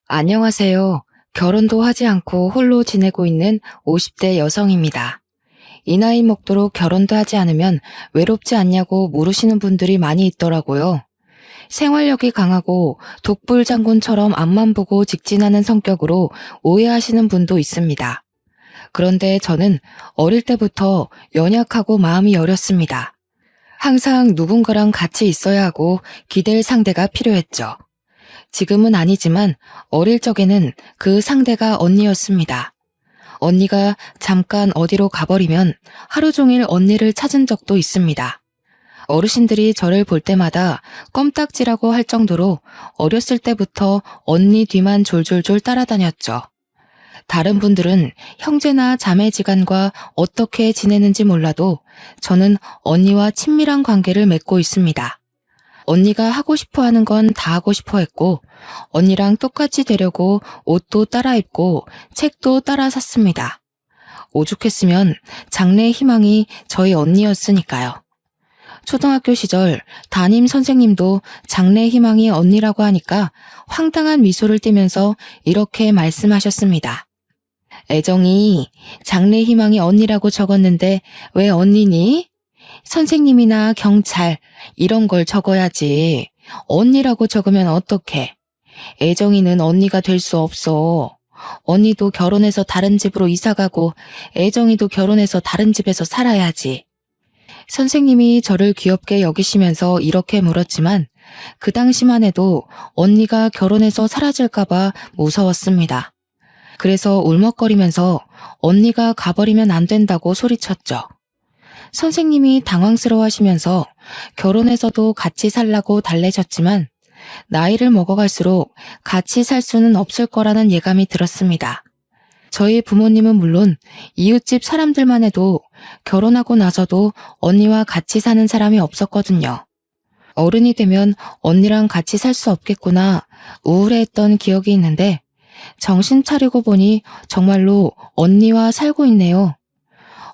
안녕하세요. 결혼도 하지 않고 홀로 지내고 있는 50대 여성입니다. 이 나이 먹도록 결혼도 하지 않으면 외롭지 않냐고 물으시는 분들이 많이 있더라고요. 생활력이 강하고 독불장군처럼 앞만 보고 직진하는 성격으로 오해하시는 분도 있습니다. 그런데 저는 어릴 때부터 연약하고 마음이 여렸습니다. 항상 누군가랑 같이 있어야 하고 기댈 상대가 필요했죠. 지금은 아니지만 어릴 적에는 그 상대가 언니였습니다. 언니가 잠깐 어디로 가버리면 하루 종일 언니를 찾은 적도 있습니다. 어르신들이 저를 볼 때마다 껌딱지라고 할 정도로 어렸을 때부터 언니 뒤만 졸졸졸 따라다녔죠. 다른 분들은 형제나 자매지간과 어떻게 지내는지 몰라도 저는 언니와 친밀한 관계를 맺고 있습니다. 언니가 하고 싶어 하는 건 다 하고 싶어 했고, 언니랑 똑같이 되려고 옷도 따라 입고 책도 따라 샀습니다. 오죽했으면 장래의 희망이 저희 언니였으니까요. 초등학교 시절 담임 선생님도 장래의 희망이 언니라고 하니까 황당한 미소를 띠면서 이렇게 말씀하셨습니다. 애정이 장래의 희망이 언니라고 적었는데 왜 언니니? 선생님이나 경찰 이런 걸 적어야지. 언니라고 적으면 어떡해. 애정이는 언니가 될 수 없어. 언니도 결혼해서 다른 집으로 이사가고 애정이도 결혼해서 다른 집에서 살아야지. 선생님이 저를 귀엽게 여기시면서 이렇게 물었지만 그 당시만 해도 언니가 결혼해서 사라질까봐 무서웠습니다. 그래서 울먹거리면서 언니가 가버리면 안 된다고 소리쳤죠. 선생님이 당황스러워하시면서 결혼해서도 같이 살라고 달래셨지만 나이를 먹어갈수록 같이 살 수는 없을 거라는 예감이 들었습니다. 저희 부모님은 물론 이웃집 사람들만 해도 결혼하고 나서도 언니와 같이 사는 사람이 없었거든요. 어른이 되면 언니랑 같이 살 수 없겠구나 우울해했던 기억이 있는데 정신 차리고 보니 정말로 언니와 살고 있네요.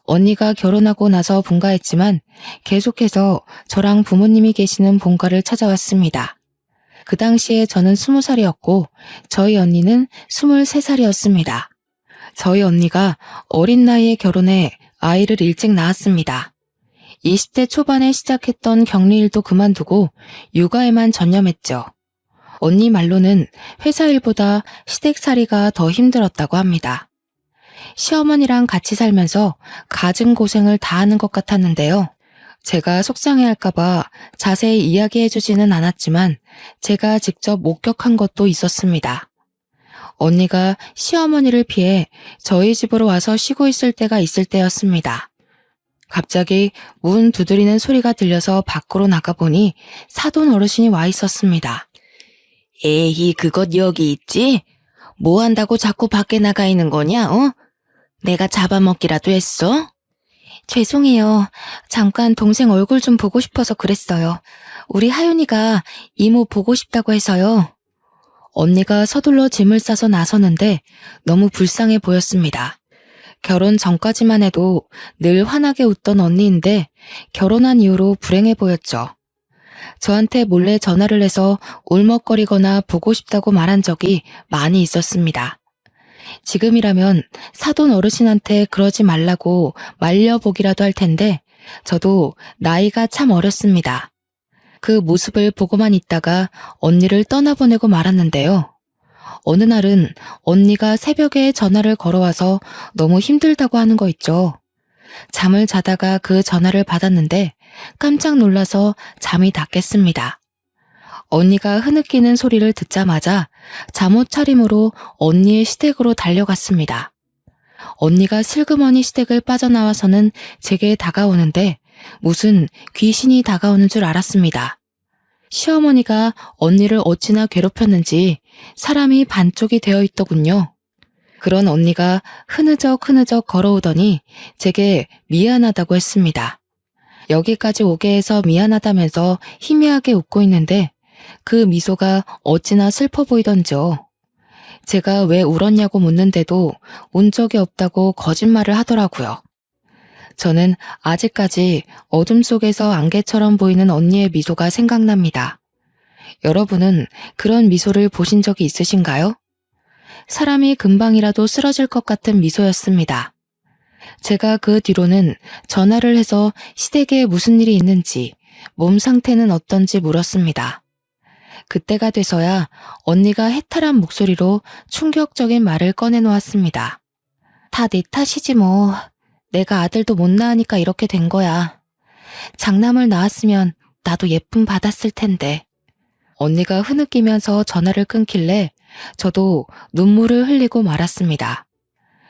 언니가 결혼하고 나서 분가했지만 계속해서 저랑 부모님이 계시는 본가를 찾아왔습니다. 그 당시에 저는 20살이었고 저희 언니는 23살이었습니다. 저희 언니가 어린 나이에 결혼해 아이를 일찍 낳았습니다. 20대 초반에 시작했던 격리일도 그만두고 육아에만 전념했죠. 언니 말로는 회사 일보다 시댁살이가 더 힘들었다고 합니다. 시어머니랑 같이 살면서 갖은 고생을 다 하는 것 같았는데요. 제가 속상해할까봐 자세히 이야기해주지는 않았지만 제가 직접 목격한 것도 있었습니다. 언니가 시어머니를 피해 저희 집으로 와서 쉬고 있을 때가 있을 때였습니다. 갑자기 문 두드리는 소리가 들려서 밖으로 나가보니 사돈 어르신이 와 있었습니다. 에이, 그것 여기 있지? 뭐 한다고 자꾸 밖에 나가 있는 거냐, 어? 내가 잡아먹기라도 했어? 죄송해요. 잠깐 동생 얼굴 좀 보고 싶어서 그랬어요. 우리 하윤이가 이모 보고 싶다고 해서요. 언니가 서둘러 짐을 싸서 나서는데 너무 불쌍해 보였습니다. 결혼 전까지만 해도 늘 환하게 웃던 언니인데 결혼한 이후로 불행해 보였죠. 저한테 몰래 전화를 해서 울먹거리거나 보고 싶다고 말한 적이 많이 있었습니다. 지금이라면 사돈 어르신한테 그러지 말라고 말려보기라도 할 텐데 저도 나이가 참 어렸습니다. 그 모습을 보고만 있다가 언니를 떠나보내고 말았는데요. 어느 날은 언니가 새벽에 전화를 걸어와서 너무 힘들다고 하는 거 있죠. 잠을 자다가 그 전화를 받았는데 깜짝 놀라서 잠이 다 깼습니다. 언니가 흐느끼는 소리를 듣자마자 잠옷 차림으로 언니의 시댁으로 달려갔습니다. 언니가 슬그머니 시댁을 빠져나와서는 제게 다가오는데 무슨 귀신이 다가오는 줄 알았습니다. 시어머니가 언니를 어찌나 괴롭혔는지 사람이 반쪽이 되어 있더군요. 그런 언니가 흐느적 걸어오더니 제게 미안하다고 했습니다. 여기까지 오게 해서 미안하다면서 희미하게 웃고 있는데 그 미소가 어찌나 슬퍼 보이던지요. 제가 왜 울었냐고 묻는데도 운 적이 없다고 거짓말을 하더라고요. 저는 아직까지 어둠 속에서 안개처럼 보이는 언니의 미소가 생각납니다. 여러분은 그런 미소를 보신 적이 있으신가요? 사람이 금방이라도 쓰러질 것 같은 미소였습니다. 제가 그 뒤로는 전화를 해서 시댁에 무슨 일이 있는지, 몸 상태는 어떤지 물었습니다. 그때가 돼서야 언니가 해탈한 목소리로 충격적인 말을 꺼내놓았습니다. 다 내 탓이지 뭐. 내가 아들도 못 낳으니까 이렇게 된 거야. 장남을 낳았으면 나도 예쁨 받았을 텐데. 언니가 흐느끼면서 전화를 끊길래 저도 눈물을 흘리고 말았습니다.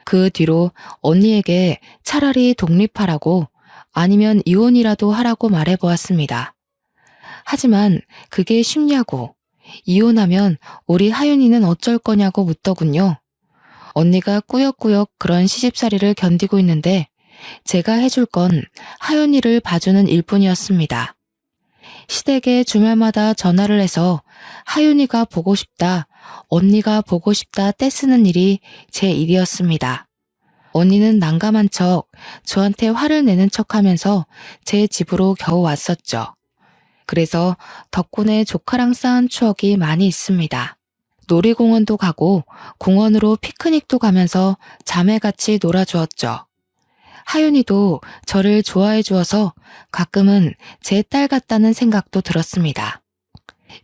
그 뒤로 언니에게 차라리 독립하라고 아니면 이혼이라도 하라고 말해보았습니다. 하지만 그게 쉽냐고, 이혼하면 우리 하윤이는 어쩔 거냐고 묻더군요. 언니가 꾸역꾸역 그런 시집살이를 견디고 있는데 제가 해줄 건 하윤이를 봐주는 일뿐이었습니다. 시댁에 주말마다 전화를 해서 하윤이가 보고 싶다, 언니가 보고 싶다 떼쓰는 일이 제 일이었습니다. 언니는 난감한 척 저한테 화를 내는 척하면서 제 집으로 겨우 왔었죠. 그래서 덕분에 조카랑 쌓은 추억이 많이 있습니다. 놀이공원도 가고 공원으로 피크닉도 가면서 자매같이 놀아주었죠. 하윤이도 저를 좋아해 주어서 가끔은 제 딸 같다는 생각도 들었습니다.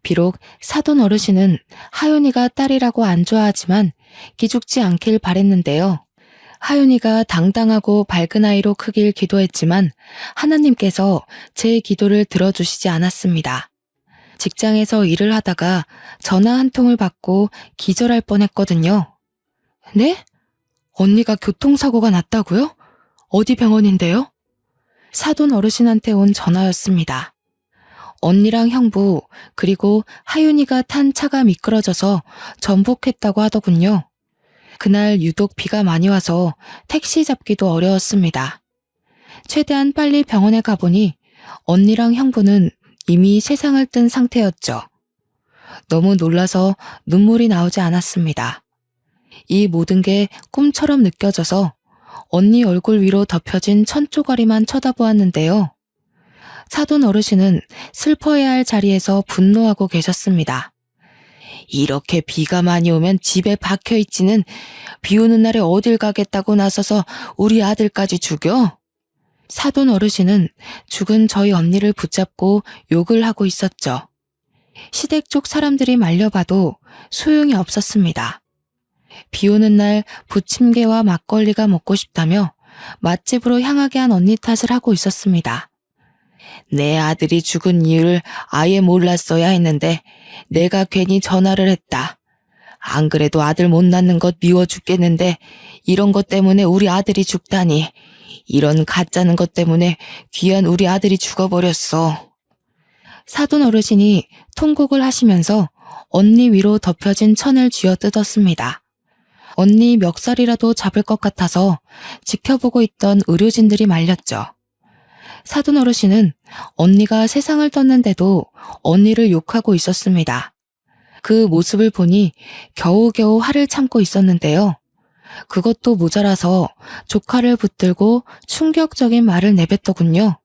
비록 사돈 어르신은 하윤이가 딸이라고 안 좋아하지만 기죽지 않길 바랬는데요. 하윤이가 당당하고 밝은 아이로 크길 기도했지만 하나님께서 제 기도를 들어주시지 않았습니다. 직장에서 일을 하다가 전화 한 통을 받고 기절할 뻔했거든요. 네? 언니가 교통사고가 났다고요? 어디 병원인데요? 사돈 어르신한테 온 전화였습니다. 언니랑 형부 그리고 하윤이가 탄 차가 미끄러져서 전복했다고 하더군요. 그날 유독 비가 많이 와서 택시 잡기도 어려웠습니다. 최대한 빨리 병원에 가보니 언니랑 형부는 이미 세상을 뜬 상태였죠. 너무 놀라서 눈물이 나오지 않았습니다. 이 모든 게 꿈처럼 느껴져서 언니 얼굴 위로 덮여진 천조가리만 쳐다보았는데요. 사돈 어르신은 슬퍼해야 할 자리에서 분노하고 계셨습니다. 이렇게 비가 많이 오면 집에 박혀있지는 비 오는 날에 어딜 가겠다고 나서서 우리 아들까지 죽여? 사돈 어르신은 죽은 저희 언니를 붙잡고 욕을 하고 있었죠. 시댁 쪽 사람들이 말려봐도 소용이 없었습니다. 비 오는 날 부침개와 막걸리가 먹고 싶다며 맛집으로 향하게 한 언니 탓을 하고 있었습니다. 내 아들이 죽은 이유를 아예 몰랐어야 했는데 내가 괜히 전화를 했다. 안 그래도 아들 못 낳는 것 미워 죽겠는데 이런 것 때문에 우리 아들이 죽다니. 이런 가짜는 것 때문에 귀한 우리 아들이 죽어버렸어. 사돈 어르신이 통곡을 하시면서 언니 위로 덮여진 천을 쥐어뜯었습니다. 언니 멱살이라도 잡을 것 같아서 지켜보고 있던 의료진들이 말렸죠. 사돈 어르신은 언니가 세상을 떴는데도 언니를 욕하고 있었습니다. 그 모습을 보니 겨우겨우 화를 참고 있었는데요. 그것도 모자라서 조카를 붙들고 충격적인 말을 내뱉더군요.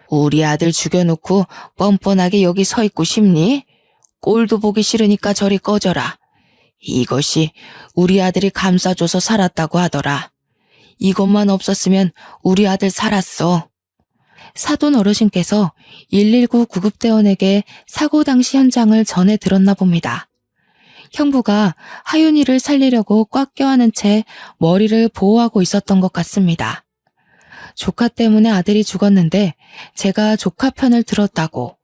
우리 아들 죽여놓고 뻔뻔하게 여기 서 있고 싶니? 꼴도 보기 싫으니까 저리 꺼져라. 이것이 우리 아들이 감싸줘서 살았다고 하더라. 이것만 없었으면 우리 아들 살았어. 사돈 어르신께서 119 구급대원에게 사고 당시 현장을 전해 들었나 봅니다. 형부가 하윤이를 살리려고 꽉 껴안은 채 머리를 보호하고 있었던 것 같습니다. 조카 때문에 아들이 죽었는데 제가 조카 편을 들었다고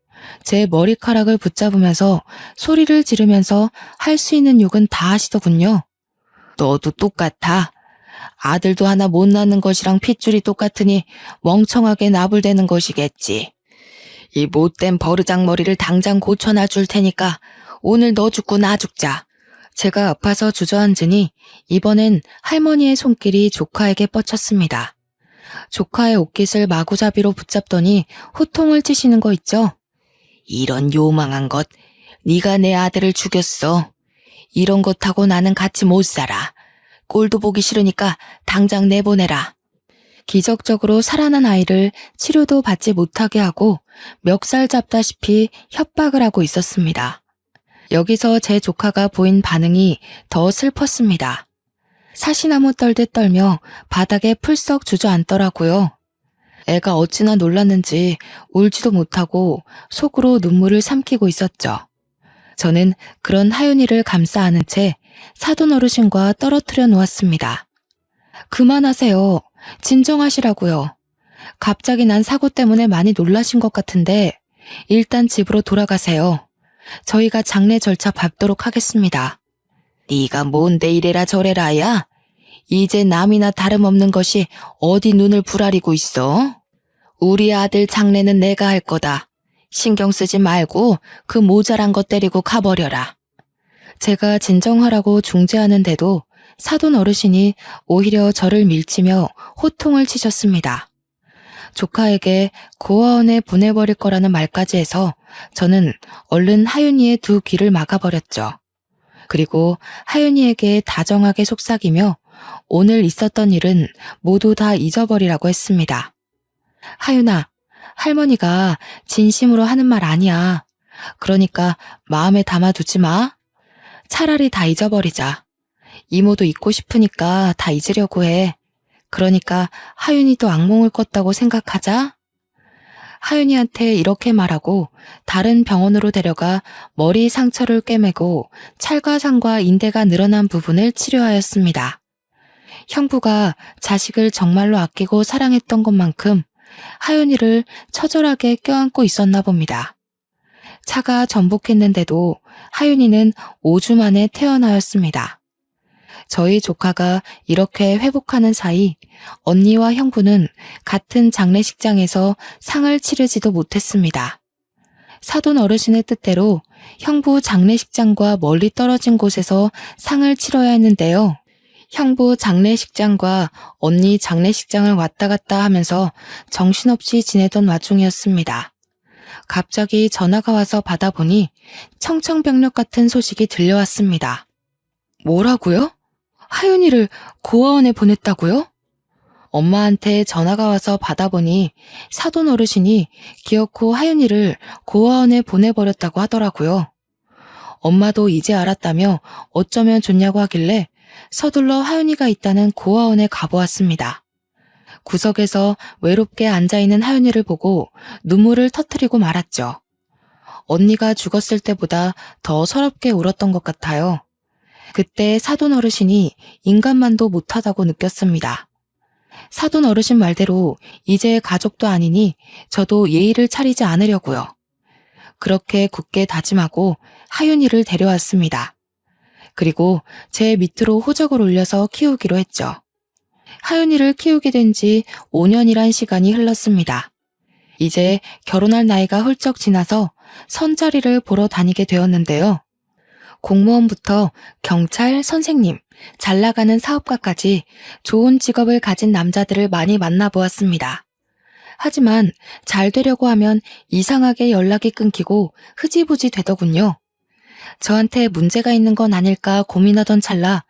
제 머리카락을 붙잡으면서 소리를 지르면서 할 수 있는 욕은 다 하시더군요. 너도 똑같아. 아들도 하나 못 낳는 것이랑 핏줄이 똑같으니 멍청하게 나불대는 것이겠지. 이 못된 버르장머리를 당장 고쳐놔 줄 테니까 오늘 너 죽고 나 죽자. 제가 아파서 주저앉으니 이번엔 할머니의 손길이 조카에게 뻗쳤습니다. 조카의 옷깃을 마구잡이로 붙잡더니 호통을 치시는 거 있죠? 이런 요망한 것, 네가 내 아들을 죽였어. 이런 것하고 나는 같이 못 살아. 꼴도 보기 싫으니까 당장 내보내라. 기적적으로 살아난 아이를 치료도 받지 못하게 하고 멱살 잡다시피 협박을 하고 있었습니다. 여기서 제 조카가 보인 반응이 더 슬펐습니다. 사시나무 떨듯 떨며 바닥에 풀썩 주저앉더라고요. 애가 어찌나 놀랐는지 울지도 못하고 속으로 눈물을 삼키고 있었죠. 저는 그런 하윤이를 감싸 안은 채 사돈 어르신과 떨어뜨려 놓았습니다. 그만하세요. 진정하시라고요. 갑자기 난 사고 때문에 많이 놀라신 것 같은데 일단 집으로 돌아가세요. 저희가 장례 절차 밟도록 하겠습니다. 네가 뭔데 이래라 저래라야? 이제 남이나 다름없는 것이 어디 눈을 부라리고 있어? 우리 아들 장례는 내가 할 거다. 신경 쓰지 말고 그 모자란 것 데리고 가버려라. 제가 진정하라고 중재하는데도 사돈 어르신이 오히려 저를 밀치며 호통을 치셨습니다. 조카에게 고아원에 보내버릴 거라는 말까지 해서 저는 얼른 하윤이의 두 귀를 막아버렸죠. 그리고 하윤이에게 다정하게 속삭이며 오늘 있었던 일은 모두 다 잊어버리라고 했습니다. 하윤아, 할머니가 진심으로 하는 말 아니야. 그러니까 마음에 담아두지 마. 차라리 다 잊어버리자. 이모도 잊고 싶으니까 다 잊으려고 해. 그러니까 하윤이도 악몽을 꿨다고 생각하자. 하윤이한테 이렇게 말하고 다른 병원으로 데려가 머리 상처를 꿰매고 찰과상과 인대가 늘어난 부분을 치료하였습니다. 형부가 자식을 정말로 아끼고 사랑했던 것만큼 하윤이를 처절하게 껴안고 있었나 봅니다. 차가 전복했는데도 하윤이는 5주 만에 태어나였습니다. 저희 조카가 이렇게 회복하는 사이 언니와 형부는 같은 장례식장에서 상을 치르지도 못했습니다. 사돈 어르신의 뜻대로 형부 장례식장과 멀리 떨어진 곳에서 상을 치러야 했는데요. 형부 장례식장과 언니 장례식장을 왔다 갔다 하면서 정신없이 지내던 와중이었습니다. 갑자기 전화가 와서 받아보니 청천벽력 같은 소식이 들려왔습니다. 뭐라고요? 하윤이를 고아원에 보냈다고요? 엄마한테 전화가 와서 받아보니 사돈 어르신이 기어코 하윤이를 고아원에 보내버렸다고 하더라고요. 엄마도 이제 알았다며 어쩌면 좋냐고 하길래 서둘러 하윤이가 있다는 고아원에 가보았습니다. 구석에서 외롭게 앉아있는 하윤이를 보고 눈물을 터뜨리고 말았죠. 언니가 죽었을 때보다 더 서럽게 울었던 것 같아요. 그때 사돈 어르신이 인간만도 못하다고 느꼈습니다. 사돈 어르신 말대로 이제 가족도 아니니 저도 예의를 차리지 않으려고요. 그렇게 굳게 다짐하고 하윤이를 데려왔습니다. 그리고 제 밑으로 호적을 올려서 키우기로 했죠. 하윤이를 키우게 된 지 5년이란 시간이 흘렀습니다. 이제 결혼할 나이가 훌쩍 지나서 선자리를 보러 다니게 되었는데요. 공무원부터 경찰, 선생님, 잘 나가는 사업가까지 좋은 직업을 가진 남자들을 많이 만나보았습니다. 하지만 잘 되려고 하면 이상하게 연락이 끊기고 흐지부지 되더군요. 저한테 문제가 있는 건 아닐까 고민하던 찰나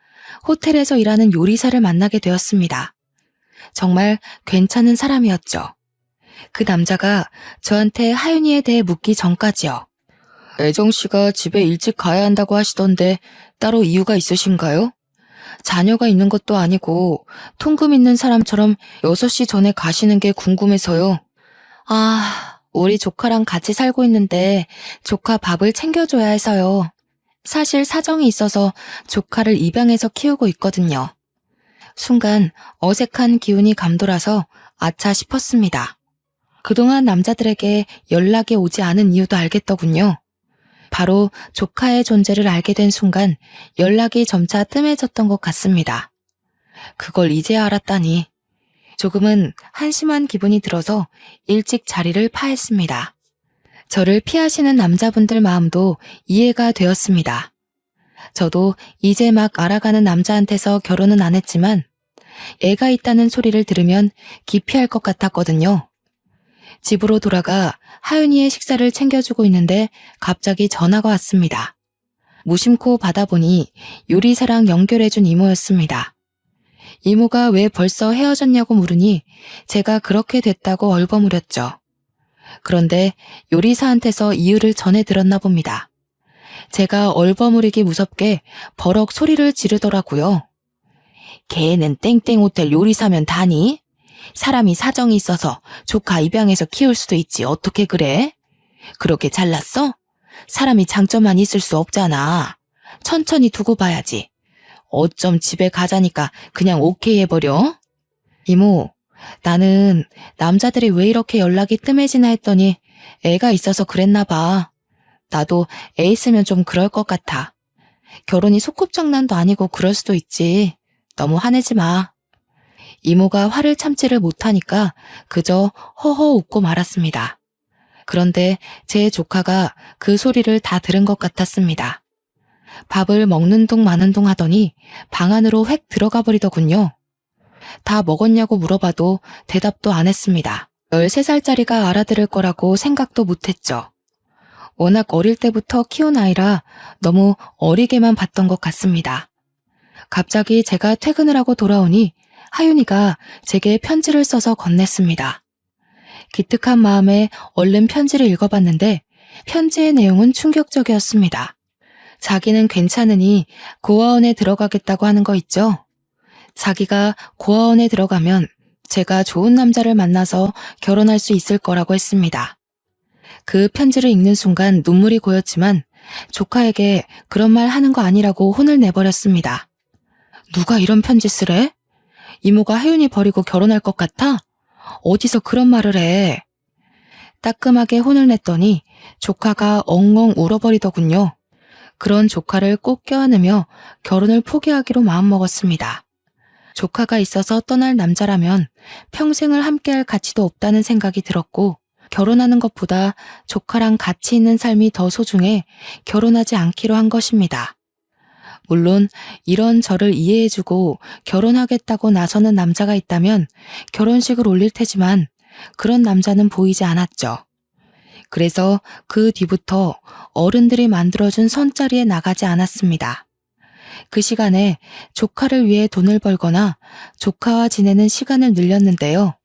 호텔에서 일하는 요리사를 만나게 되었습니다. 정말 괜찮은 사람이었죠. 그 남자가 저한테 하윤이에 대해 묻기 전까지요. 애정씨가 집에 일찍 가야 한다고 하시던데 따로 이유가 있으신가요? 자녀가 있는 것도 아니고 통금 있는 사람처럼 6시 전에 가시는 게 궁금해서요. 우리 조카랑 같이 살고 있는데 조카 밥을 챙겨줘야 해서요. 사실 사정이 있어서 조카를 입양해서 키우고 있거든요. 순간 어색한 기운이 감돌아서 아차 싶었습니다. 그동안 남자들에게 연락이 오지 않은 이유도 알겠더군요. 바로 조카의 존재를 알게 된 순간 연락이 점차 뜸해졌던 것 같습니다. 그걸 이제야 알았다니 조금은 한심한 기분이 들어서 일찍 자리를 파했습니다. 저를 피하시는 남자분들 마음도 이해가 되었습니다. 저도 이제 막 알아가는 남자한테서 결혼은 안 했지만 애가 있다는 소리를 들으면 기피할 것 같았거든요. 집으로 돌아가 하윤이의 식사를 챙겨주고 있는데 갑자기 전화가 왔습니다. 무심코 받아보니 요리사랑 연결해준 이모였습니다. 이모가 왜 벌써 헤어졌냐고 물으니 제가 그렇게 됐다고 얼버무렸죠. 그런데 요리사한테서 이유를 전해 들었나 봅니다. 제가 얼버무리기 무섭게 버럭 소리를 지르더라고요. 걔는 땡땡 호텔 요리사면 다니? 사람이 사정이 있어서 조카 입양해서 키울 수도 있지 어떻게 그래? 그렇게 잘났어? 사람이 장점만 있을 수 없잖아. 천천히 두고 봐야지. 어쩜 집에 가자니까 그냥 오케이 해버려? 이모, 나는 남자들이 왜 이렇게 연락이 뜸해지나 했더니 애가 있어서 그랬나 봐. 나도 애 있으면 좀 그럴 것 같아. 결혼이 소꿉장난도 아니고 그럴 수도 있지. 너무 화내지 마. 이모가 화를 참지를 못하니까 그저 허허 웃고 말았습니다. 그런데 제 조카가 그 소리를 다 들은 것 같았습니다. 밥을 먹는 둥 마는 둥 하더니 방 안으로 획 들어가 버리더군요. 다 먹었냐고 물어봐도 대답도 안 했습니다. 13살짜리가 알아들을 거라고 생각도 못했죠. 워낙 어릴 때부터 키운 아이라 너무 어리게만 봤던 것 같습니다. 갑자기 제가 퇴근을 하고 돌아오니 하윤이가 제게 편지를 써서 건넸습니다. 기특한 마음에 얼른 편지를 읽어봤는데 편지의 내용은 충격적이었습니다. 자기는 괜찮으니 고아원에 들어가겠다고 하는 거 있죠? 자기가 고아원에 들어가면 제가 좋은 남자를 만나서 결혼할 수 있을 거라고 했습니다. 그 편지를 읽는 순간 눈물이 고였지만 조카에게 그런 말 하는 거 아니라고 혼을 내버렸습니다. 누가 이런 편지 쓰래? 이모가 하윤이 버리고 결혼할 것 같아? 어디서 그런 말을 해? 따끔하게 혼을 냈더니 조카가 엉엉 울어버리더군요. 그런 조카를 꼭 껴안으며 결혼을 포기하기로 마음먹었습니다. 조카가 있어서 떠날 남자라면 평생을 함께할 가치도 없다는 생각이 들었고 결혼하는 것보다 조카랑 같이 있는 삶이 더 소중해 결혼하지 않기로 한 것입니다. 물론 이런 저를 이해해주고 결혼하겠다고 나서는 남자가 있다면 결혼식을 올릴 테지만 그런 남자는 보이지 않았죠. 그래서 그 뒤부터 어른들이 만들어준 선자리에 나가지 않았습니다. 그 시간에 조카를 위해 돈을 벌거나 조카와 지내는 시간을 늘렸는데요.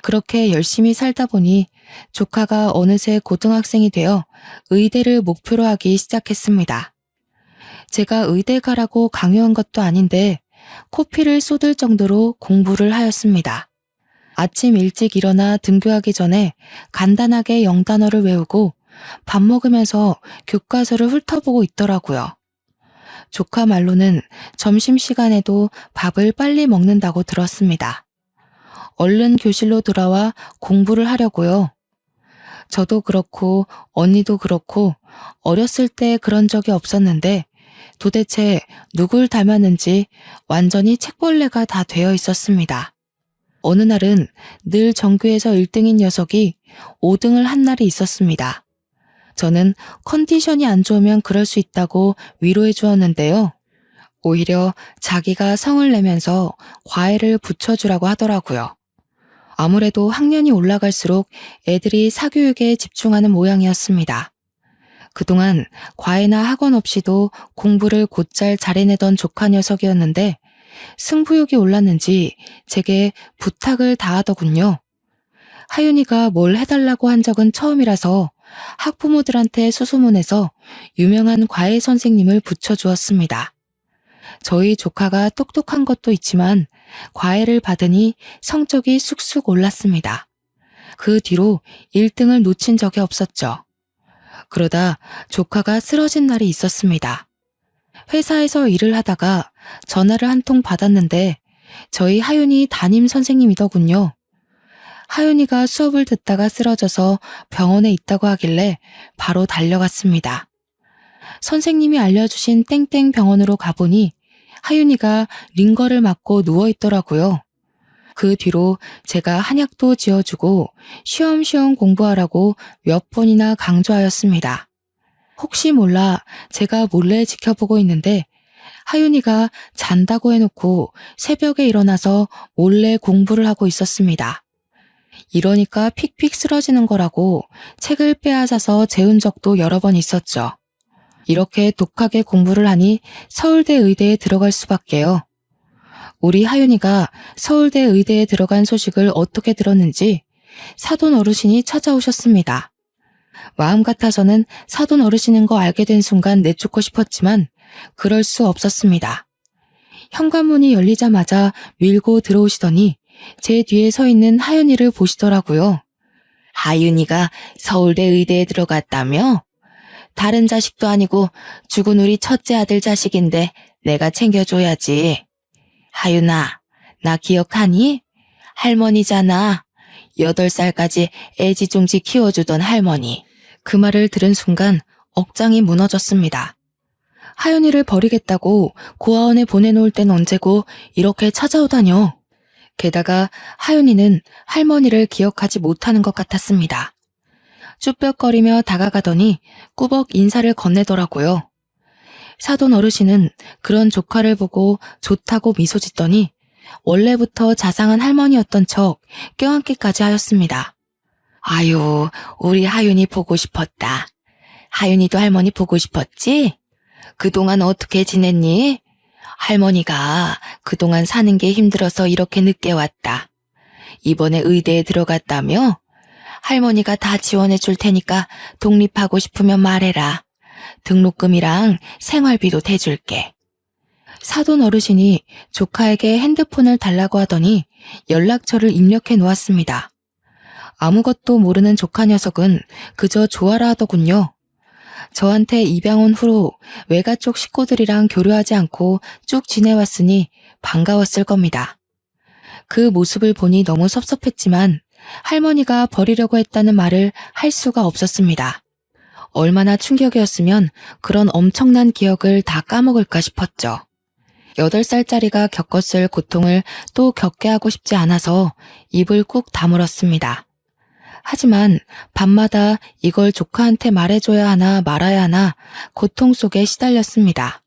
그렇게 열심히 살다 보니 조카가 어느새 고등학생이 되어 의대를 목표로 하기 시작했습니다. 제가 의대 가라고 강요한 것도 아닌데 코피를 쏟을 정도로 공부를 하였습니다. 아침 일찍 일어나 등교하기 전에 간단하게 영단어를 외우고 밥 먹으면서 교과서를 훑어보고 있더라고요. 조카 말로는 점심시간에도 밥을 빨리 먹는다고 들었습니다. 얼른 교실로 돌아와 공부를 하려고요. 저도 그렇고 언니도 그렇고 어렸을 때 그런 적이 없었는데 도대체 누굴 닮았는지 완전히 책벌레가 다 되어 있었습니다. 어느 날은 늘 전교에서 1등인 녀석이 5등을 한 날이 있었습니다. 저는 컨디션이 안 좋으면 그럴 수 있다고 위로해 주었는데요. 오히려 자기가 성을 내면서 과외를 붙여주라고 하더라고요. 아무래도 학년이 올라갈수록 애들이 사교육에 집중하는 모양이었습니다. 그동안 과외나 학원 없이도 공부를 곧잘 잘해내던 조카 녀석이었는데 승부욕이 올랐는지 제게 부탁을 다하더군요. 하윤이가 뭘 해달라고 한 적은 처음이라서 학부모들한테 수소문해서 유명한 과외 선생님을 붙여주었습니다. 저희 조카가 똑똑한 것도 있지만 과외를 받으니 성적이 쑥쑥 올랐습니다. 그 뒤로 1등을 놓친 적이 없었죠. 그러다 조카가 쓰러진 날이 있었습니다. 회사에서 일을 하다가 전화를 한 통 받았는데 저희 하윤이 담임 선생님이더군요. 하윤이가 수업을 듣다가 쓰러져서 병원에 있다고 하길래 바로 달려갔습니다. 선생님이 알려주신 땡땡 병원으로 가보니 하윤이가 링거를 맞고 누워있더라고요. 그 뒤로 제가 한약도 지어주고 쉬엄쉬엄 공부하라고 몇 번이나 강조하였습니다. 혹시 몰라 제가 몰래 지켜보고 있는데 하윤이가 잔다고 해놓고 새벽에 일어나서 몰래 공부를 하고 있었습니다. 이러니까 픽픽 쓰러지는 거라고 책을 빼앗아서 재운 적도 여러 번 있었죠. 이렇게 독하게 공부를 하니 서울대 의대에 들어갈 수밖에요. 우리 하윤이가 서울대 의대에 들어간 소식을 어떻게 들었는지 사돈 어르신이 찾아오셨습니다. 마음 같아서는 사돈 어르신인 거 알게 된 순간 내쫓고 싶었지만 그럴 수 없었습니다. 현관문이 열리자마자 밀고 들어오시더니 제 뒤에 서 있는 하윤이를 보시더라고요. 하윤이가 서울대 의대에 들어갔다며? 다른 자식도 아니고 죽은 우리 첫째 아들 자식인데 내가 챙겨줘야지. 하윤아, 나 기억하니? 할머니잖아. 8살까지 애지중지 키워주던 할머니. 그 말을 들은 순간 억장이 무너졌습니다. 하윤이를 버리겠다고 고아원에 보내놓을 땐 언제고 이렇게 찾아오다뇨. 게다가 하윤이는 할머니를 기억하지 못하는 것 같았습니다. 쭈뼛거리며 다가가더니 꾸벅 인사를 건네더라고요. 사돈 어르신은 그런 조카를 보고 좋다고 미소 짓더니 원래부터 자상한 할머니였던 척 껴안기까지 하였습니다. 아유, 우리 하윤이 보고 싶었다. 하윤이도 할머니 보고 싶었지? 그동안 어떻게 지냈니? 할머니가 그동안 사는 게 힘들어서 이렇게 늦게 왔다. 이번에 의대에 들어갔다며? 할머니가 다 지원해 줄 테니까 독립하고 싶으면 말해라. 등록금이랑 생활비도 대줄게. 사돈 어르신이 조카에게 핸드폰을 달라고 하더니 연락처를 입력해 놓았습니다. 아무것도 모르는 조카 녀석은 그저 좋아라 하더군요. 저한테 입양 온 후로 외가 쪽 식구들이랑 교류하지 않고 쭉 지내왔으니 반가웠을 겁니다. 그 모습을 보니 너무 섭섭했지만 할머니가 버리려고 했다는 말을 할 수가 없었습니다. 얼마나 충격이었으면 그런 엄청난 기억을 다 까먹을까 싶었죠. 8살짜리가 겪었을 고통을 또 겪게 하고 싶지 않아서 입을 꾹 다물었습니다. 하지만 밤마다 이걸 조카한테 말해줘야 하나 말아야 하나 고통 속에 시달렸습니다.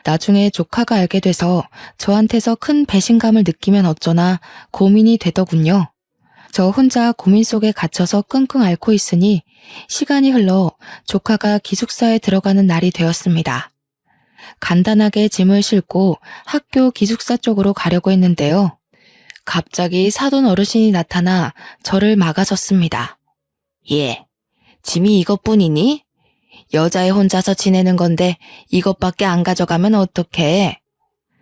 나중에 조카가 알게 돼서 저한테서 큰 배신감을 느끼면 어쩌나 고민이 되더군요. 저 혼자 고민 속에 갇혀서 끙끙 앓고 있으니 시간이 흘러 조카가 기숙사에 들어가는 날이 되었습니다. 간단하게 짐을 싣고 학교 기숙사 쪽으로 가려고 했는데요. 갑자기 사돈 어르신이 나타나 저를 막아섰습니다. 예, 짐이 이것뿐이니? 여자애 혼자서 지내는 건데 이것밖에 안 가져가면 어떡해?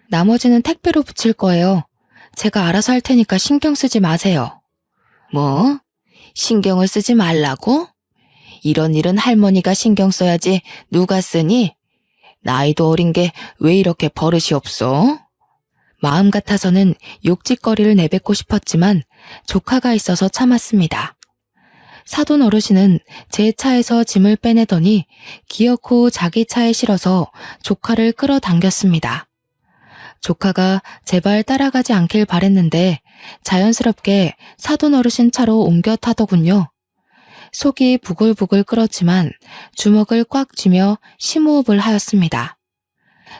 나머지는 택배로 붙일 거예요. 제가 알아서 할 테니까 신경 쓰지 마세요. 뭐? 신경을 쓰지 말라고? 이런 일은 할머니가 신경 써야지 누가 쓰니? 나이도 어린 게 왜 이렇게 버릇이 없어? 마음 같아서는 욕짓거리를 내뱉고 싶었지만 조카가 있어서 참았습니다. 사돈 어르신은 제 차에서 짐을 빼내더니 기어코 자기 차에 실어서 조카를 끌어당겼습니다. 조카가 제발 따라가지 않길 바랬는데 자연스럽게 사돈 어르신 차로 옮겨 타더군요. 속이 부글부글 끓었지만 주먹을 꽉 쥐며 심호흡을 하였습니다.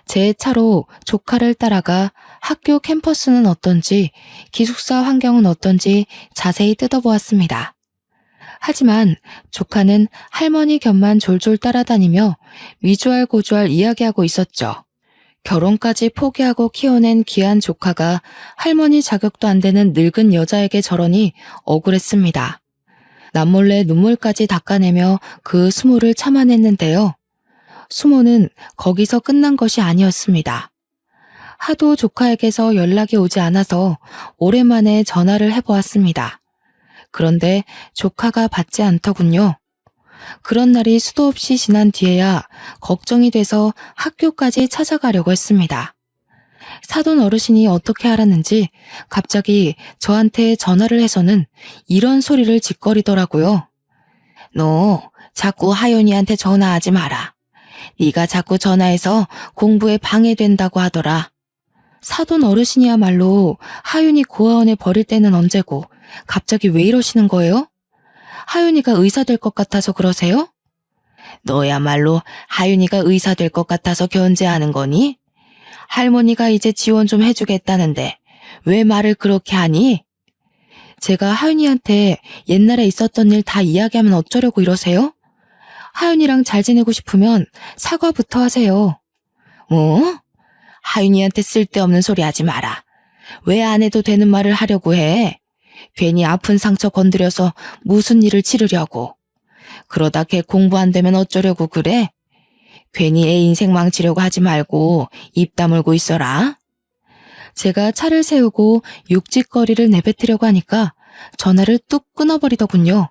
제 차로 조카를 따라가 학교 캠퍼스는 어떤지 기숙사 환경은 어떤지 자세히 뜯어보았습니다. 하지만 조카는 할머니 곁만 졸졸 따라다니며 미주알고주알 이야기하고 있었죠. 결혼까지 포기하고 키워낸 귀한 조카가 할머니 자격도 안 되는 늙은 여자에게 저러니 억울했습니다. 남몰래 눈물까지 닦아내며 그 수모를 참아냈는데요. 수모는 거기서 끝난 것이 아니었습니다. 하도 조카에게서 연락이 오지 않아서 오랜만에 전화를 해보았습니다. 그런데 조카가 받지 않더군요. 그런 날이 수도 없이 지난 뒤에야 걱정이 돼서 학교까지 찾아가려고 했습니다. 사돈 어르신이 어떻게 알았는지 갑자기 저한테 전화를 해서는 이런 소리를 짓거리더라고요. 너 자꾸 하윤이한테 전화하지 마라. 네가 자꾸 전화해서 공부에 방해된다고 하더라. 사돈 어르신이야말로 하윤이 고아원에 버릴 때는 언제고 갑자기 왜 이러시는 거예요? 하윤이가 의사 될 것 같아서 그러세요? 너야말로 하윤이가 의사 될 것 같아서 견제하는 거니? 할머니가 이제 지원 좀 해주겠다는데 왜 말을 그렇게 하니? 제가 하윤이한테 옛날에 있었던 일 다 이야기하면 어쩌려고 이러세요? 하윤이랑 잘 지내고 싶으면 사과부터 하세요. 뭐? 하윤이한테 쓸데없는 소리 하지 마라. 왜 안 해도 되는 말을 하려고 해? 괜히 아픈 상처 건드려서 무슨 일을 치르려고. 그러다 걔 공부 안 되면 어쩌려고 그래? 괜히 애 인생 망치려고 하지 말고 입 다물고 있어라. 제가 차를 세우고 육직거리를 내뱉으려고 하니까 전화를 뚝 끊어버리더군요.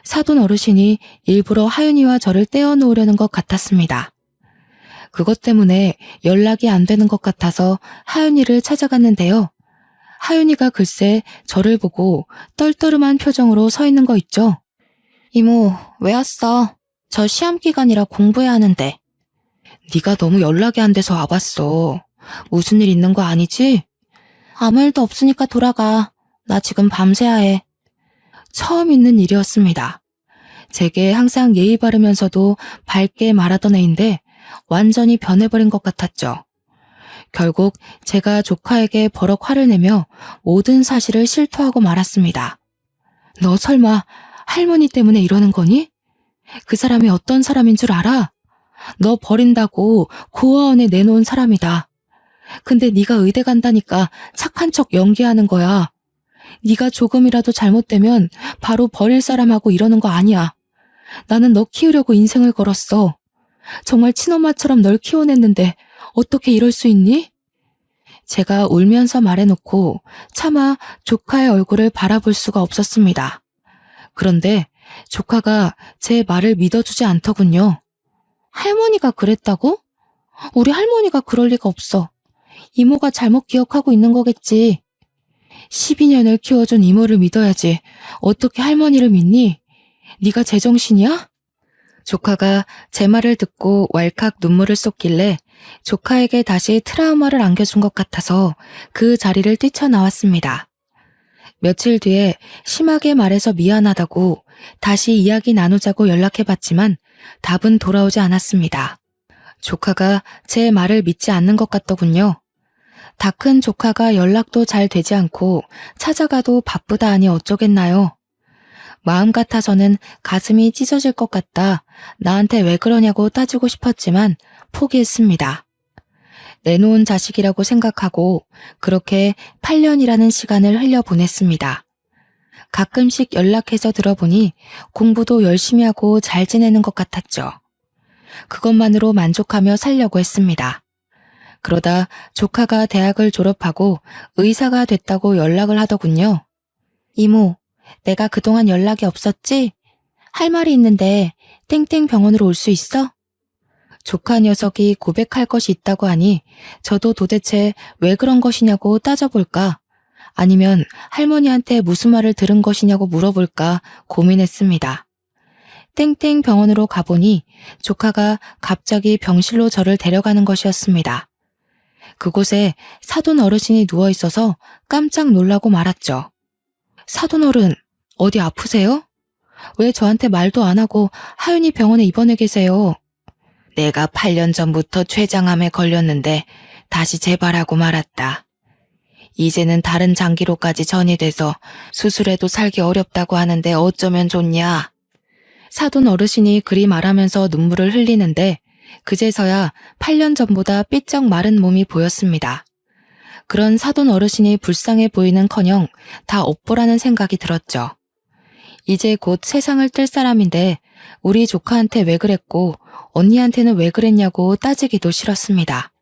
사돈 어르신이 일부러 하윤이와 저를 떼어놓으려는 것 같았습니다. 그것 때문에 연락이 안 되는 것 같아서 하윤이를 찾아갔는데요. 하윤이가 글쎄 저를 보고 떨떠름한 표정으로 서 있는 거 있죠. 이모, 왜 왔어? 저 시험 기간이라 공부해야 하는데. 네가 너무 연락이 안 돼서 와봤어. 무슨 일 있는 거 아니지? 아무 일도 없으니까 돌아가. 나 지금 밤새야 해. 처음 있는 일이었습니다. 제게 항상 예의 바르면서도 밝게 말하던 애인데 완전히 변해버린 것 같았죠. 결국 제가 조카에게 버럭 화를 내며 모든 사실을 실토하고 말았습니다. 너 설마 할머니 때문에 이러는 거니? 그 사람이 어떤 사람인 줄 알아? 너 버린다고 고아원에 내놓은 사람이다. 근데 네가 의대 간다니까 착한 척 연기하는 거야. 네가 조금이라도 잘못되면 바로 버릴 사람하고 이러는 거 아니야. 나는 너 키우려고 인생을 걸었어. 정말 친엄마처럼 널 키워냈는데 어떻게 이럴 수 있니? 제가 울면서 말해놓고 차마 조카의 얼굴을 바라볼 수가 없었습니다. 그런데 조카가 제 말을 믿어주지 않더군요. 할머니가 그랬다고? 우리 할머니가 그럴 리가 없어. 이모가 잘못 기억하고 있는 거겠지. 12년을 키워준 이모를 믿어야지. 어떻게 할머니를 믿니? 네가 제정신이야? 조카가 제 말을 듣고 왈칵 눈물을 쏟길래 조카에게 다시 트라우마를 안겨준 것 같아서 그 자리를 뛰쳐나왔습니다. 며칠 뒤에 심하게 말해서 미안하다고 다시 이야기 나누자고 연락해봤지만 답은 돌아오지 않았습니다. 조카가 제 말을 믿지 않는 것 같더군요. 다 큰 조카가 연락도 잘 되지 않고 찾아가도 바쁘다 하니 어쩌겠나요? 마음 같아서는 가슴이 찢어질 것 같다 나한테 왜 그러냐고 따지고 싶었지만 포기했습니다. 내놓은 자식이라고 생각하고 그렇게 8년이라는 시간을 흘려보냈습니다. 가끔씩 연락해서 들어보니 공부도 열심히 하고 잘 지내는 것 같았죠. 그것만으로 만족하며 살려고 했습니다. 그러다 조카가 대학을 졸업하고 의사가 됐다고 연락을 하더군요. 이모, 내가 그동안 연락이 없었지? 할 말이 있는데 땡땡 병원으로 올 수 있어? 조카 녀석이 고백할 것이 있다고 하니 저도 도대체 왜 그런 것이냐고 따져볼까? 아니면 할머니한테 무슨 말을 들은 것이냐고 물어볼까 고민했습니다. 땡땡 병원으로 가보니 조카가 갑자기 병실로 저를 데려가는 것이었습니다. 그곳에 사돈 어르신이 누워있어서 깜짝 놀라고 말았죠. 사돈 어른, 어디 아프세요? 왜 저한테 말도 안 하고 하윤이 병원에 입원해 계세요? 내가 8년 전부터 췌장암에 걸렸는데 다시 재발하고 말았다. 이제는 다른 장기로까지 전이돼서 수술해도 살기 어렵다고 하는데 어쩌면 좋냐? 사돈 어르신이 그리 말하면서 눈물을 흘리는데 그제서야 8년 전보다 삐쩍 마른 몸이 보였습니다. 그런 사돈 어르신이 불쌍해 보이는커녕 다 업보라는 생각이 들었죠. 이제 곧 세상을 뜰 사람인데 우리 조카한테 왜 그랬고 언니한테는 왜 그랬냐고 따지기도 싫었습니다.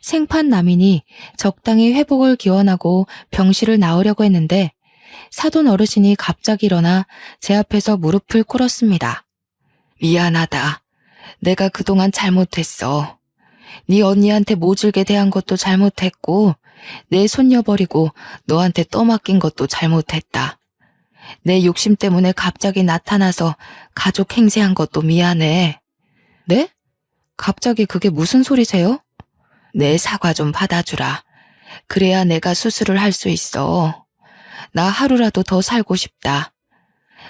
생판남이니 적당히 회복을 기원하고 병실을 나오려고 했는데 사돈 어르신이 갑자기 일어나 제 앞에서 무릎을 꿇었습니다. 미안하다. 내가 그동안 잘못했어. 네 언니한테 모질게 대한 것도 잘못했고 내 손녀 버리고 너한테 떠맡긴 것도 잘못했다. 내 욕심 때문에 갑자기 나타나서 가족 행세한 것도 미안해. 네? 갑자기 그게 무슨 소리세요? 내 사과 좀 받아주라. 그래야 내가 수술을 할 수 있어. 나 하루라도 더 살고 싶다.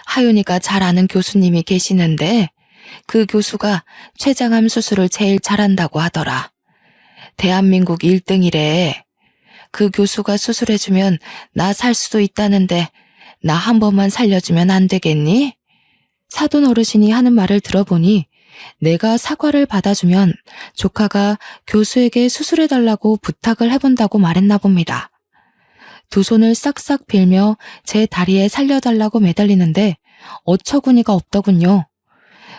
하윤이가 잘 아는 교수님이 계시는데 그 교수가 췌장암 수술을 제일 잘한다고 하더라. 대한민국 1등이래. 그 교수가 수술해주면 나 살 수도 있다는데 나 한 번만 살려주면 안 되겠니? 사돈 어르신이 하는 말을 들어보니 내가 사과를 받아주면 조카가 교수에게 수술해달라고 부탁을 해본다고 말했나 봅니다. 두 손을 싹싹 빌며 제 다리에 살려달라고 매달리는데 어처구니가 없더군요.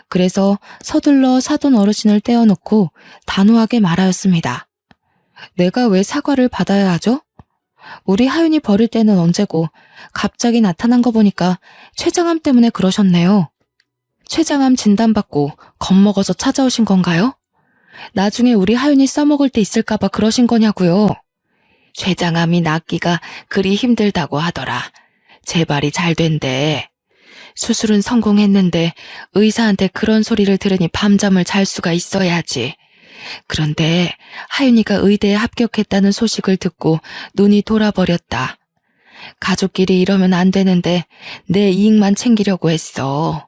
그래서 서둘러 사돈 어르신을 떼어놓고 단호하게 말하였습니다. 내가 왜 사과를 받아야 하죠? 우리 하윤이 버릴 때는 언제고 갑자기 나타난 거 보니까 췌장암 때문에 그러셨네요. 췌장암 진단받고 겁먹어서 찾아오신 건가요? 나중에 우리 하윤이 써먹을 때 있을까봐 그러신 거냐고요. 췌장암이 낫기가 그리 힘들다고 하더라. 재발이 잘 된대. 수술은 성공했는데 의사한테 그런 소리를 들으니 밤잠을 잘 수가 있어야지. 그런데 하윤이가 의대에 합격했다는 소식을 듣고 눈이 돌아버렸다. 가족끼리 이러면 안 되는데 내 이익만 챙기려고 했어.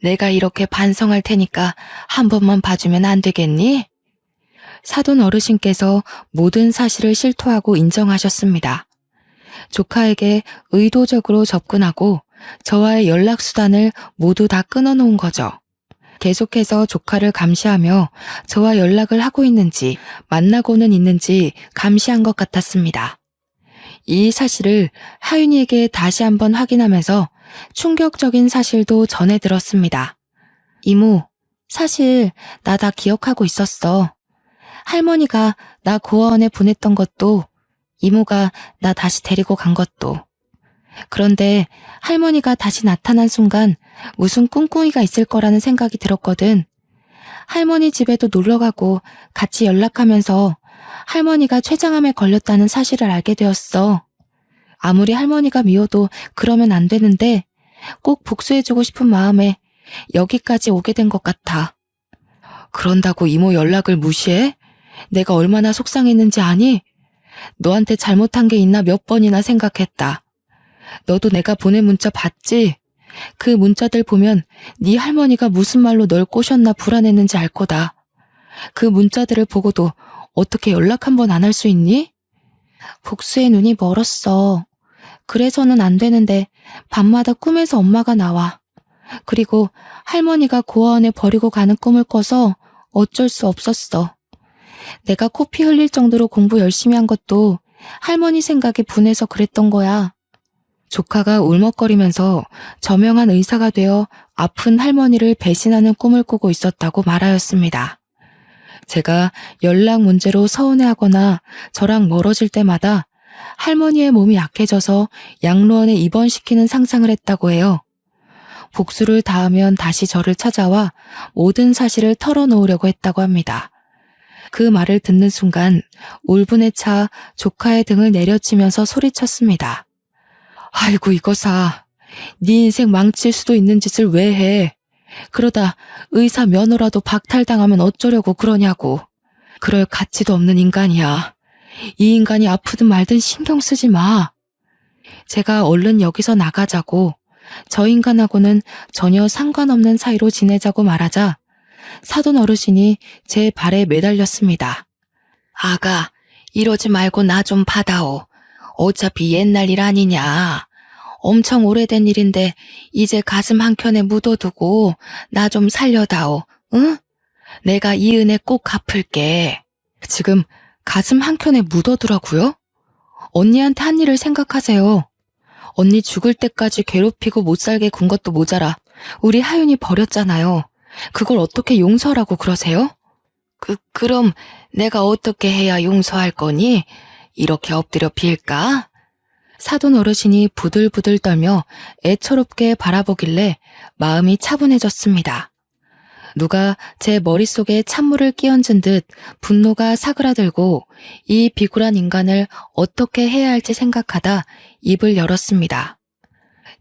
내가 이렇게 반성할 테니까 한 번만 봐주면 안 되겠니? 사돈 어르신께서 모든 사실을 실토하고 인정하셨습니다. 조카에게 의도적으로 접근하고 저와의 연락수단을 모두 다 끊어놓은 거죠. 계속해서 조카를 감시하며 저와 연락을 하고 있는지 만나고는 있는지 감시한 것 같았습니다. 이 사실을 하윤이에게 다시 한번 확인하면서 충격적인 사실도 전해 들었습니다. 이모, 사실 나 다 기억하고 있었어. 할머니가 나 고아원에 보냈던 것도 이모가 나 다시 데리고 간 것도. 그런데 할머니가 다시 나타난 순간 무슨 꿍꿍이가 있을 거라는 생각이 들었거든. 할머니 집에도 놀러가고 같이 연락하면서 할머니가 췌장암에 걸렸다는 사실을 알게 되었어. 아무리 할머니가 미워도 그러면 안 되는데 꼭 복수해주고 싶은 마음에 여기까지 오게 된 것 같아. 그런다고 이모 연락을 무시해? 내가 얼마나 속상했는지 아니? 너한테 잘못한 게 있나 몇 번이나 생각했다. 너도 내가 보낸 문자 봤지? 그 문자들 보면 네 할머니가 무슨 말로 널 꼬셨나 불안했는지 알 거다. 그 문자들을 보고도 어떻게 연락 한 번 안 할 수 있니? 복수의 눈이 멀었어. 그래서는 안 되는데 밤마다 꿈에서 엄마가 나와. 그리고 할머니가 고아원에 버리고 가는 꿈을 꿔서 어쩔 수 없었어. 내가 코피 흘릴 정도로 공부 열심히 한 것도 할머니 생각에 분해서 그랬던 거야. 조카가 울먹거리면서 저명한 의사가 되어 아픈 할머니를 배신하는 꿈을 꾸고 있었다고 말하였습니다. 제가 연락 문제로 서운해하거나 저랑 멀어질 때마다 할머니의 몸이 약해져서 양로원에 입원시키는 상상을 했다고 해요. 복수를 다하면 다시 저를 찾아와 모든 사실을 털어놓으려고 했다고 합니다. 그 말을 듣는 순간 울분에 차 조카의 등을 내려치면서 소리쳤습니다. 아이고 이거사, 네 인생 망칠 수도 있는 짓을 왜 해? 그러다 의사 면허라도 박탈당하면 어쩌려고 그러냐고. 그럴 가치도 없는 인간이야. 이 인간이 아프든 말든 신경 쓰지 마. 제가 얼른 여기서 나가자고, 저 인간하고는 전혀 상관없는 사이로 지내자고 말하자 사돈 어르신이 제 발에 매달렸습니다. 아가, 이러지 말고 나 좀 받아오. 어차피 옛날 일 아니냐. 엄청 오래된 일인데 이제 가슴 한켠에 묻어두고 나 좀 살려다오. 응? 내가 이 은혜 꼭 갚을게. 지금 가슴 한켠에 묻어두라고요? 언니한테 한 일을 생각하세요. 언니 죽을 때까지 괴롭히고 못 살게 군 것도 모자라 우리 하윤이 버렸잖아요. 그걸 어떻게 용서하라고 그러세요? 그럼 내가 어떻게 해야 용서할 거니? 이렇게 엎드려 빌까? 사돈 어르신이 부들부들 떨며 애처롭게 바라보길래 마음이 차분해졌습니다. 누가 제 머릿속에 찬물을 끼얹은 듯 분노가 사그라들고 이 비굴한 인간을 어떻게 해야 할지 생각하다 입을 열었습니다.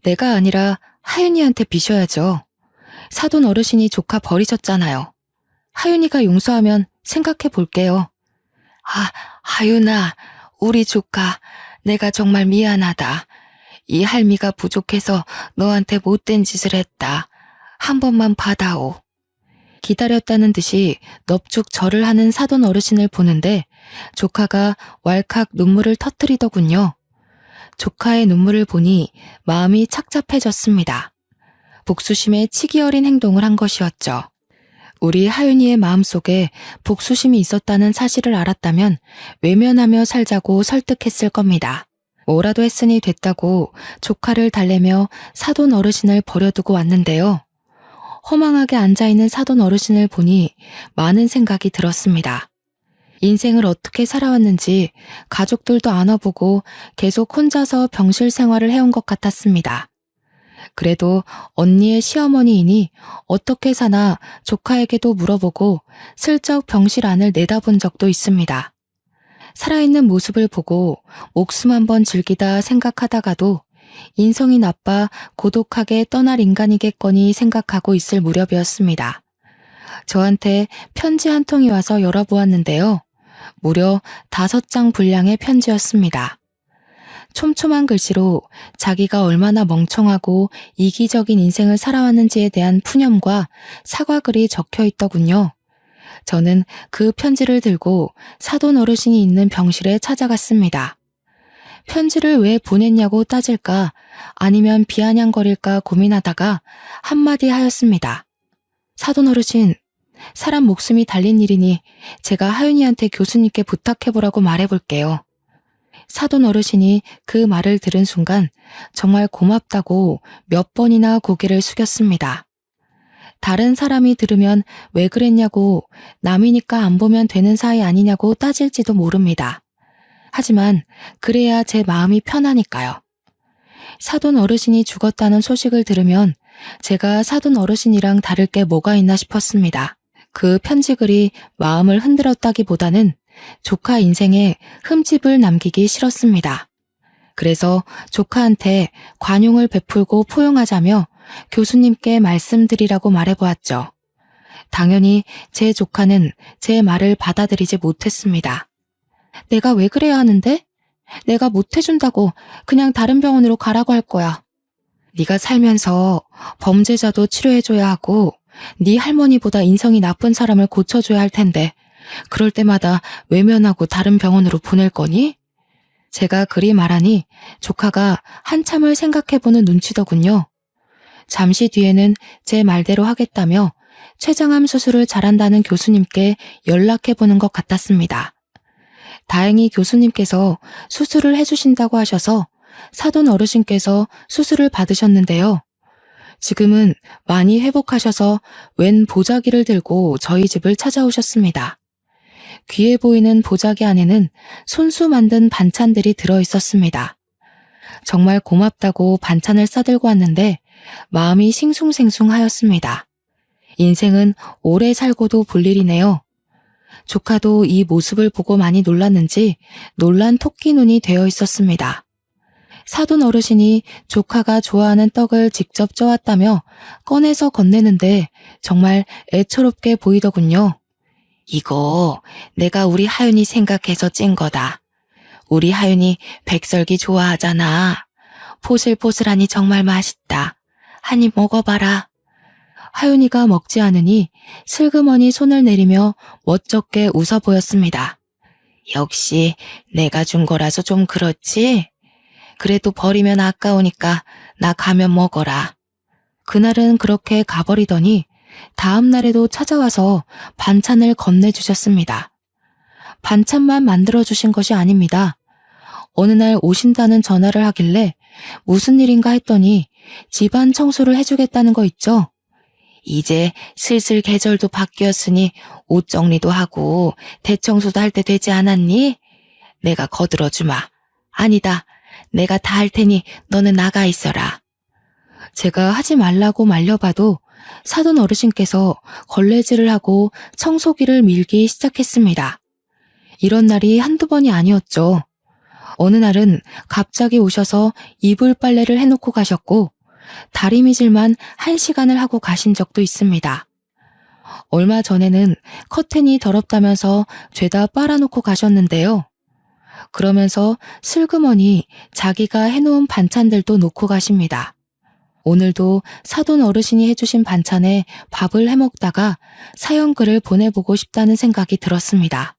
내가 아니라 하윤이한테 비셔야죠. 사돈 어르신이 조카 버리셨잖아요. 하윤이가 용서하면 생각해 볼게요. 하윤아, 우리 조카, 내가 정말 미안하다. 이 할미가 부족해서 너한테 못된 짓을 했다. 한 번만 받아오. 기다렸다는 듯이 넙죽 절을 하는 사돈 어르신을 보는데 조카가 왈칵 눈물을 터뜨리더군요. 조카의 눈물을 보니 마음이 착잡해졌습니다. 복수심에 치기 어린 행동을 한 것이었죠. 우리 하윤이의 마음속에 복수심이 있었다는 사실을 알았다면 외면하며 살자고 설득했을 겁니다. 뭐라도 했으니 됐다고 조카를 달래며 사돈 어르신을 버려두고 왔는데요. 허망하게 앉아있는 사돈 어르신을 보니 많은 생각이 들었습니다. 인생을 어떻게 살아왔는지 가족들도 안 와보고 계속 혼자서 병실 생활을 해온 것 같았습니다. 그래도 언니의 시어머니이니 어떻게 사나 조카에게도 물어보고 슬쩍 병실 안을 내다본 적도 있습니다. 살아있는 모습을 보고 목숨 한번 즐기다 생각하다가도 인성이 나빠 고독하게 떠날 인간이겠거니 생각하고 있을 무렵이었습니다. 저한테 편지 한 통이 와서 열어보았는데요. 무려 5장 분량의 편지였습니다. 촘촘한 글씨로 자기가 얼마나 멍청하고 이기적인 인생을 살아왔는지에 대한 푸념과 사과글이 적혀 있더군요. 저는 그 편지를 들고 사돈 어르신이 있는 병실에 찾아갔습니다. 편지를 왜 보냈냐고 따질까 아니면 비아냥거릴까 고민하다가 한마디 하였습니다. 사돈 어르신, 사람 목숨이 달린 일이니 제가 하윤이한테 교수님께 부탁해보라고 말해볼게요. 사돈 어르신이 그 말을 들은 순간 정말 고맙다고 몇 번이나 고개를 숙였습니다. 다른 사람이 들으면 왜 그랬냐고 남이니까 안 보면 되는 사이 아니냐고 따질지도 모릅니다. 하지만 그래야 제 마음이 편하니까요. 사돈 어르신이 죽었다는 소식을 들으면 제가 사돈 어르신이랑 다를 게 뭐가 있나 싶었습니다. 그 편지글이 마음을 흔들었다기보다는 조카 인생에 흠집을 남기기 싫었습니다. 그래서 조카한테 관용을 베풀고 포용하자며 교수님께 말씀드리라고 말해보았죠. 당연히 제 조카는 제 말을 받아들이지 못했습니다. 내가 왜 그래야 하는데? 내가 못해준다고 그냥 다른 병원으로 가라고 할 거야. 네가 살면서 범죄자도 치료해줘야 하고 네 할머니보다 인성이 나쁜 사람을 고쳐줘야 할 텐데 그럴 때마다 외면하고 다른 병원으로 보낼 거니? 제가 그리 말하니 조카가 한참을 생각해보는 눈치더군요. 잠시 뒤에는 제 말대로 하겠다며 췌장암 수술을 잘한다는 교수님께 연락해보는 것 같았습니다. 다행히 교수님께서 수술을 해주신다고 하셔서 사돈 어르신께서 수술을 받으셨는데요. 지금은 많이 회복하셔서 웬 보자기를 들고 저희 집을 찾아오셨습니다. 귀해 보이는 보자기 안에는 손수 만든 반찬들이 들어있었습니다. 정말 고맙다고 반찬을 싸들고 왔는데 마음이 싱숭생숭하였습니다. 인생은 오래 살고도 볼 일이네요. 조카도 이 모습을 보고 많이 놀랐는지 놀란 토끼 눈이 되어 있었습니다. 사돈 어르신이 조카가 좋아하는 떡을 직접 쪄왔다며 꺼내서 건네는데 정말 애처롭게 보이더군요. 이거 내가 우리 하윤이 생각해서 찐 거다. 우리 하윤이 백설기 좋아하잖아. 포슬포슬하니 정말 맛있다. 한 입 먹어봐라. 하윤이가 먹지 않으니 슬그머니 손을 내리며 멋쩍게 웃어 보였습니다. 역시 내가 준 거라서 좀 그렇지? 그래도 버리면 아까우니까 나 가면 먹어라. 그날은 그렇게 가버리더니 다음 날에도 찾아와서 반찬을 건네주셨습니다. 반찬만 만들어주신 것이 아닙니다. 어느 날 오신다는 전화를 하길래 무슨 일인가 했더니 집안 청소를 해주겠다는 거 있죠? 이제 슬슬 계절도 바뀌었으니 옷 정리도 하고 대청소도 할 때 되지 않았니? 내가 거들어주마. 아니다. 내가 다 할 테니 너는 나가 있어라. 제가 하지 말라고 말려봐도 사돈 어르신께서 걸레질을 하고 청소기를 밀기 시작했습니다. 이런 날이 한두 번이 아니었죠. 어느 날은 갑자기 오셔서 이불 빨래를 해놓고 가셨고 다리미질만 1시간을 하고 가신 적도 있습니다. 얼마 전에는 커튼이 더럽다면서 죄다 빨아놓고 가셨는데요. 그러면서 슬그머니 자기가 해놓은 반찬들도 놓고 가십니다. 오늘도 사돈 어르신이 해주신 반찬에 밥을 해먹다가 사연글을 보내보고 싶다는 생각이 들었습니다.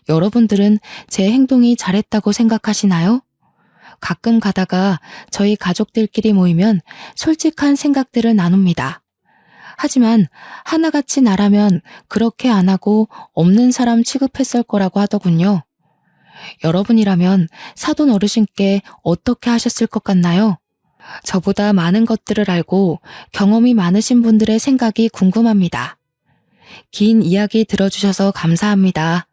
여러분들은 제 행동이 잘했다고 생각하시나요? 가끔 가다가 저희 가족들끼리 모이면 솔직한 생각들을 나눕니다. 하지만 하나같이 나라면 그렇게 안 하고 없는 사람 취급했을 거라고 하더군요. 여러분이라면 사돈 어르신께 어떻게 하셨을 것 같나요? 저보다 많은 것들을 알고 경험이 많으신 분들의 생각이 궁금합니다. 긴 이야기 들어주셔서 감사합니다.